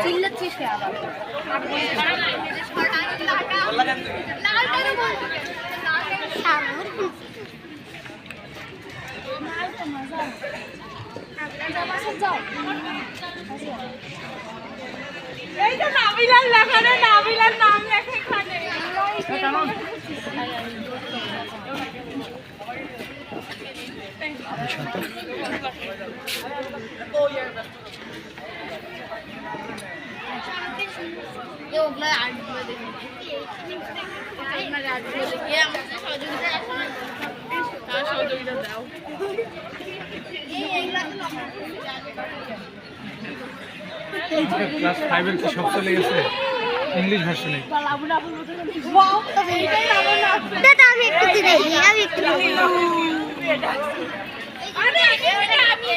চিল্লাচ্ছিস কে আবার এই তো নাবিলার লেখা রে, নাবিলার নাম লেখা এখানে। ওগুলো আর্টগুলো দেখি আর্টগুলো দেখি আমাদের সহযোগিতা দাও ক্লাস 5 এর সব চলে গেছে ইংলিশ ভার্সনে। দাদা আমি একটু দিই, আমি একটু আরে আমি